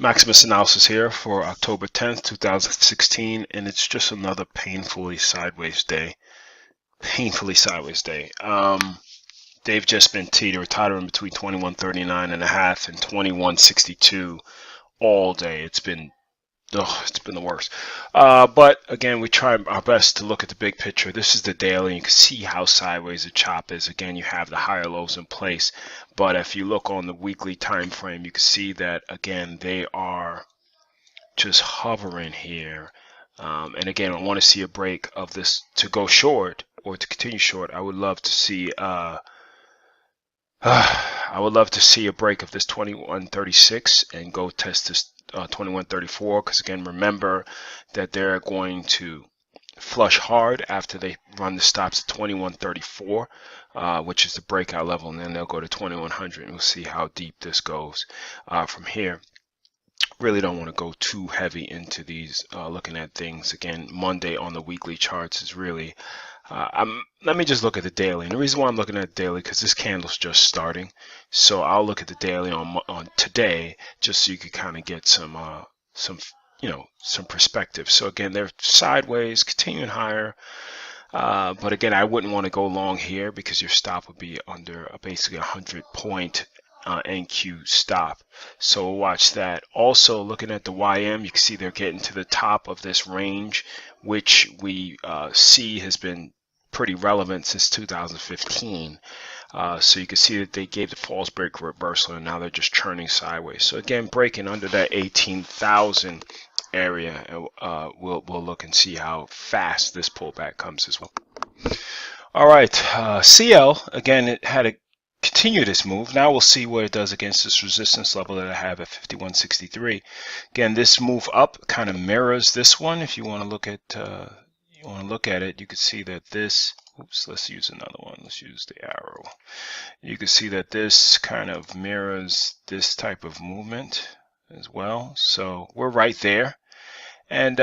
Maximus Analysis here for October 10th, 2016, and it's just another painfully sideways day. They've just been teetering between 21.39 and a half and 21.62 all day. It's been the worst. But again, we try our best to look at the big picture. This is the daily. You can see how sideways the chop is. Again, you have the higher lows in place. But if you look on the weekly time frame, you can see that, again, they are just hovering here. And again, I want to see a break of this to go short or to continue short. I would love to see a break of this 21.36 and go test this 21.34, because again, remember that they're going to flush hard after they run the stops at 21.34, which is the breakout level, and then they'll go to 2100, and we'll see how deep this goes from here. Really don't want to go too heavy into these looking at things. Again, Monday on the weekly charts is really let me just look at the daily. And the reason why I'm looking at the daily, because this candle's just starting, so I'll look at the daily on today, just so you can kind of get some perspective. So again, they're sideways, continuing higher, but again, I wouldn't want to go long here because your stop would be under basically 100-point NQ stop. So we'll watch that. Also, looking at the YM, you can see they're getting to the top of this range, which we see has been pretty relevant since 2015. So you can see that they gave the false break reversal, and now they're just churning sideways. So again, breaking under that 18,000 area, we'll look and see how fast this pullback comes as well. All right, CL, again, it had a continue this move. Now we'll see what it does against this resistance level that I have at 51.63. Again, this move up kind of mirrors this one. If you want to look at it, you can see that this. Oops, let's use another one. Let's use the arrow. You can see that this kind of mirrors this type of movement as well. So we're right there. And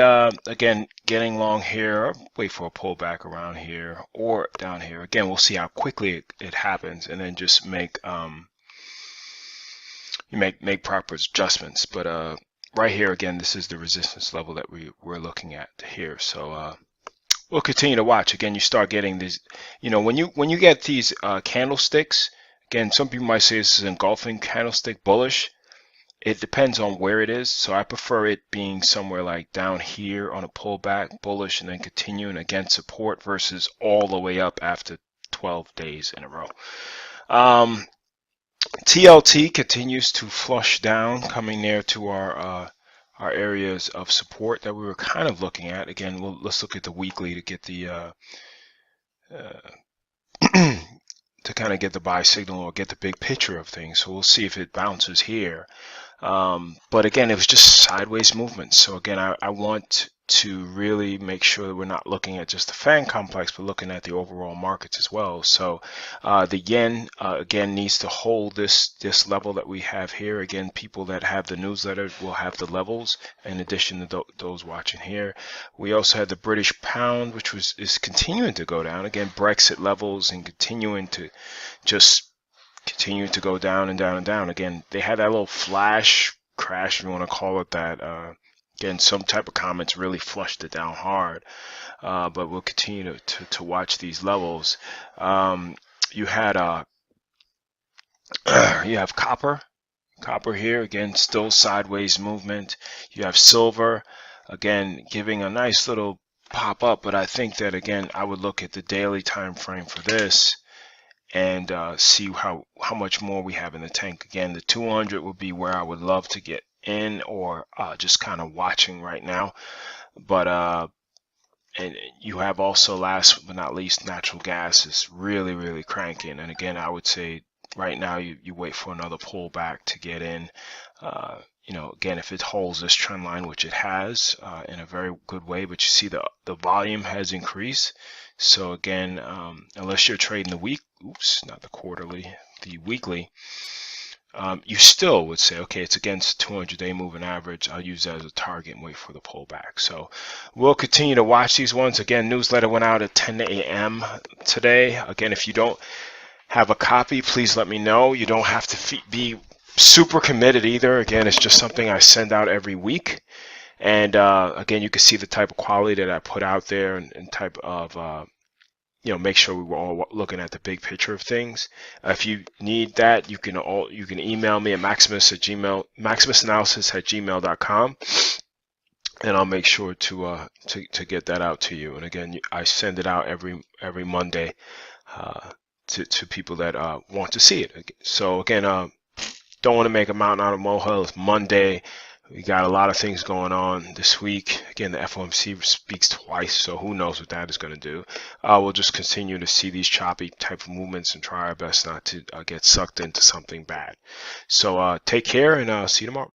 again, getting long here, wait for a pullback around here or down here. Again, we'll see how quickly it happens, and then just make proper adjustments. But right here, again, this is the resistance level that we're looking at here. So we'll continue to watch. Again, you start getting these, when you get these candlesticks. Again, some people might say this is engulfing candlestick bullish. It depends on where it is, so I prefer it being somewhere like down here on a pullback, bullish, and then continuing against support versus all the way up after 12 days in a row. TLT continues to flush down, coming near to our areas of support that we were kind of looking at. Again, let's look at the weekly to get the to kind of get the buy signal or get the big picture of things. So we'll see if it bounces here. But again, it was just sideways movement. So again, I want to really make sure that we're not looking at just the FANG complex, but looking at the overall markets as well. So the yen again needs to hold this level that we have here. Again, people that have the newsletter will have the levels in addition to those watching here. We also had the British pound, which is continuing to go down. Again, Brexit levels and continuing to go down and down and down. Again, they had that little flash crash, if you want to call it that. Again, some type of comments really flushed it down hard, but we'll continue to watch these levels. You have copper here, again, still sideways movement. You have silver, again, giving a nice little pop up, but I think that, again, I would look at the daily time frame for this and see how much more we have in the tank. Again, the 200 would be where I would love to get in, or just kind of watching right now. But and you have also, last but not least, natural gas is really cranking. And again, I would say right now you wait for another pullback to get in. Again, if it holds this trend line, which it has in a very good way, but you see the volume has increased. So again, unless you're trading the week, not the quarterly, the weekly, you still would say, okay, it's against 200-day moving average. I'll use that as a target and wait for the pullback. So we'll continue to watch these ones. Again, newsletter went out at 10 a.m. today. Again, if you don't have a copy, please let me know. You don't have to be super committed either. Again, it's just something I send out every week. And again, you can see the type of quality that I put out there, and type of make sure we were all looking at the big picture of things. If you need that, you can email me at MaximusAnalysis@gmail.com, and I'll make sure to get that out to you. And again, I send it out every Monday to people that want to see it. So again, don't want to make a mountain out of a molehill. It's Monday. We got a lot of things going on this week. Again, the FOMC speaks twice, so who knows what that is going to do. We'll just continue to see these choppy type of movements and try our best not to get sucked into something bad. So take care, and see you tomorrow.